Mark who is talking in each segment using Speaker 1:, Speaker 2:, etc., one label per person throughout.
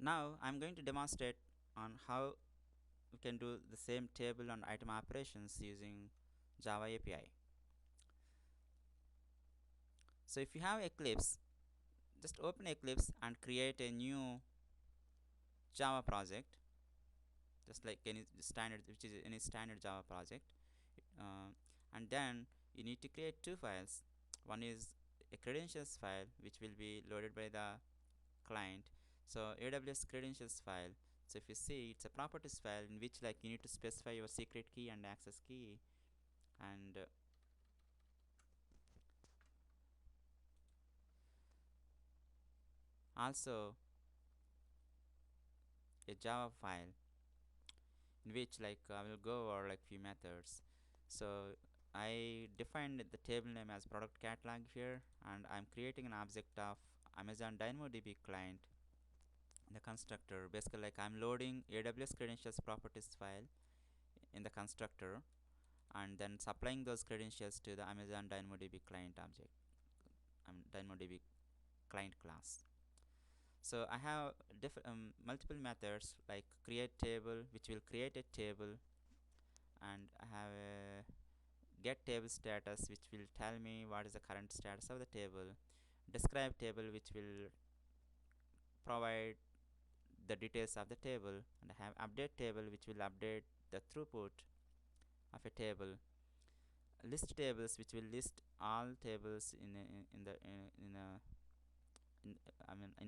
Speaker 1: Now I'm going to demonstrate on how we can do the same table and item operations using Java API. So if you have Eclipse, just open Eclipse and create a new Java project, just like any standard, which is any standard Java project. uh, and then you need to create two files. One is a credentials file which will be loaded by the client, so AWS credentials file. So if you see, it's a properties file in which like you need to specify your secret key and access key, and also a Java file in which like I will go over like few methods. So I defined the table name as product catalog here, and I'm creating an object of Amazon DynamoDB client in the constructor. Basically, like I'm loading AWS credentials properties file in the constructor, and then supplying those credentials to the Amazon DynamoDB client object, DynamoDB client class. So I have multiple methods like create table, which will create a table, and I have a get table status, which will tell me what is the current status of the table. Describe table, which will provide the details of the table, and I have update table, which will update the throughput of a table. List tables, which will list all tables in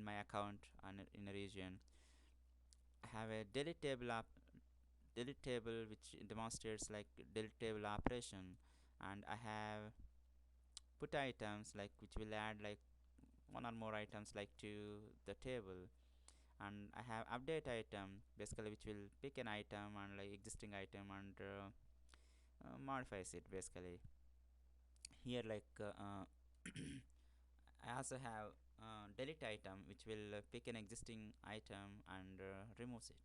Speaker 1: my account and in a region. I have a delete table which demonstrates like delete table operation, and I have put items like which will add like one or more items like to the table, and I have update item basically which will pick an item and like existing item and modifies it basically. Here like I also have delete item which will pick an existing item and removes it,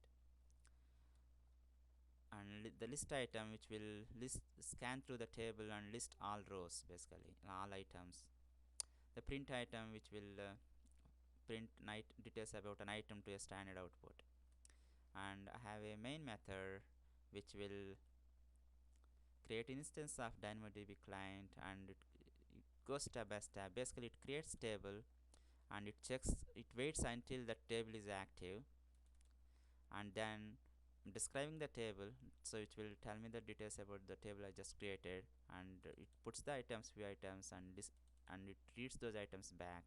Speaker 1: and the list item which will list scan through the table and list all rows, basically all items. The print item which will print night details about an item to a standard output. And I have a main method which will create instance of DynamoDB client, and it goes step by step. Basically it creates table and it waits until the table is active, and then describing the table, so it will tell me the details about the table I just created, and it puts the items, few items, and this, and it reads those items back,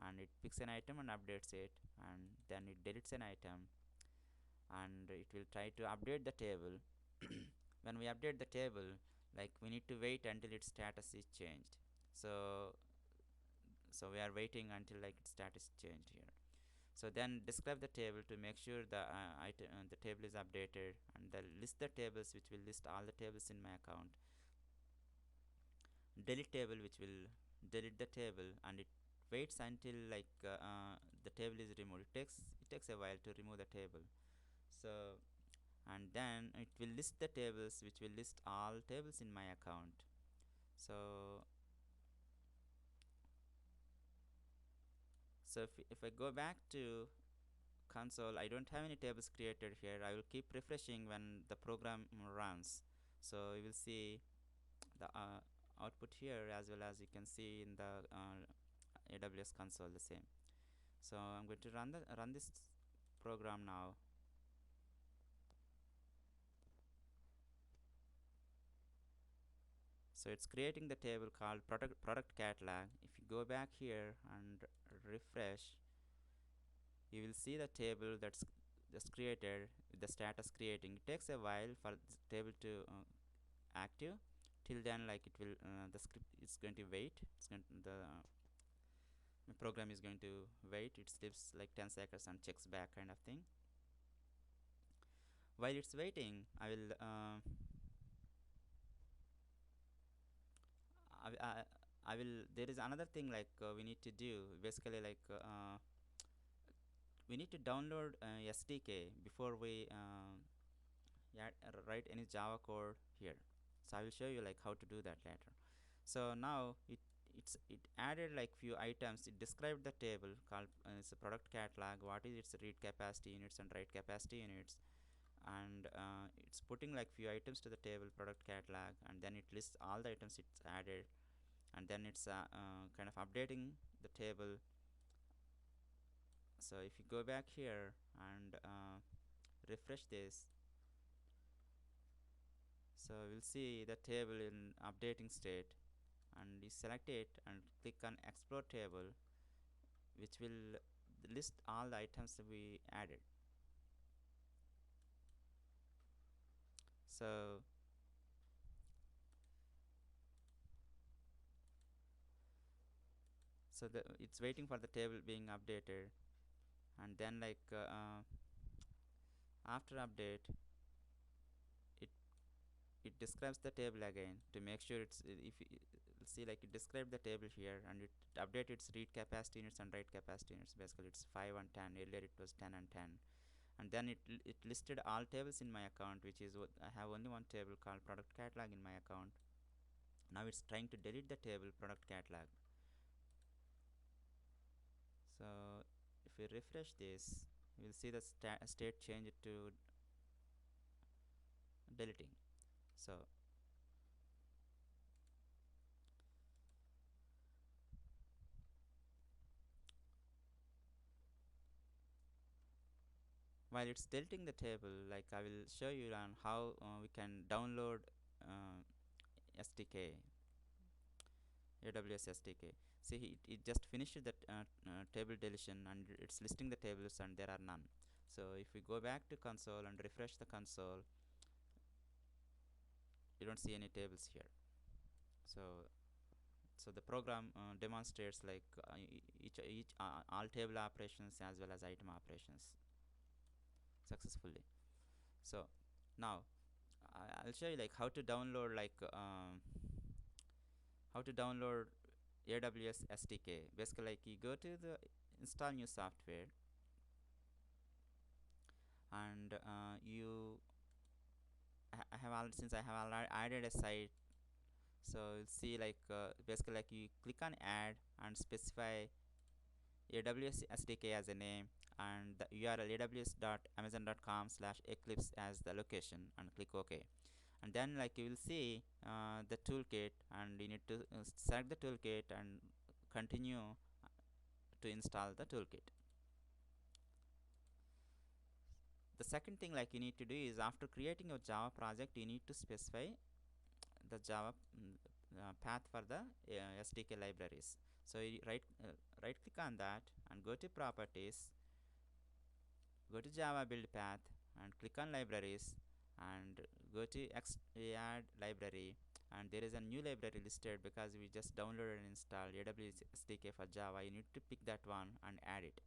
Speaker 1: and it picks an item and updates it, and then it deletes an item, and it will try to update the table. When we update the table, like we need to wait until its status is changed. So we are waiting until like its status changed here. So then describe the table to make sure the table is updated, and then list the tables which will list all the tables in my account. Delete table which will delete the table, and it waits until like the table is removed. It takes a while to remove the table. So, and then it will list the tables which will list all tables in my account. So if I go back to console, I don't have any tables created here. I will keep refreshing when the program runs. So you will see the output here, as well as you can see in the AWS console the same. So I'm going to run this program now. So it's creating the table called product catalog. If you go back here and refresh, you will see the table that's just created with the status creating. It takes a while for the table to active. Till then, like it will the script is going to wait. The program is going to wait. It sleeps like 10 seconds and checks back, kind of thing. While it's waiting, I will there is another thing like we need to do, basically like we need to download SDK before we yeah, write any Java code here. So I will show you like how to do that later. So now it added like few items. It described the table called it's a product catalog, what is its read capacity units and write capacity units, and it's putting like few items to the table product catalog, and then it lists all the items it's added, and then it's kind of updating the table. So if you go back here and refresh this, so we'll see the table in updating state, and you select it and click on explore table, which will list all the items that we added. So it's waiting for the table being updated, and then like after update, it it describes the table again to make sure it's if you see like it described the table here, and it updated its read capacity units and write capacity units. Basically it's 5 and 10. Earlier it was 10 and 10. And then it listed all tables in my account, which is what I have only one table called product catalog in my account. Now it's trying to delete the table product catalog. So if we refresh this, you will see the state change to deleting. So while it's deleting the table, like I will show you on how we can download uh, SDK, AWS SDK. See, it just finished that table deletion, and it's listing the tables and there are none. So if we go back to console and refresh the console, you don't see any tables here. So the program demonstrates like each all table operations as well as item operations successfully. So now I'll show you like how to download AWS SDK. Basically, like you go to the install new software, and you I have already since I have already added a site. So you'll see like basically like you click on add and specify AWS SDK as a name, and the URL aws.amazon.com/eclipse as the location, and click OK. And then like you will see the toolkit, and you need to select the toolkit and continue to install the toolkit. The second thing like you need to do is, after creating your Java project, you need to specify the Java path for the SDK libraries. So you right click on that and go to properties, go to Java build path and click on libraries, and go to add library, and there is a new library listed because we just downloaded and installed AWS SDK for Java. You need to pick that one and add it.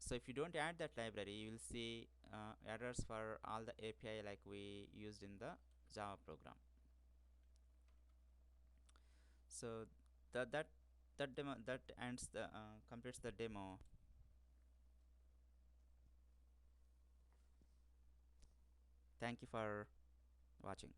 Speaker 1: So if you don't add that library, you will see errors for all the API like we used in the Java program. So that ends the completes the demo. Thank you for watching.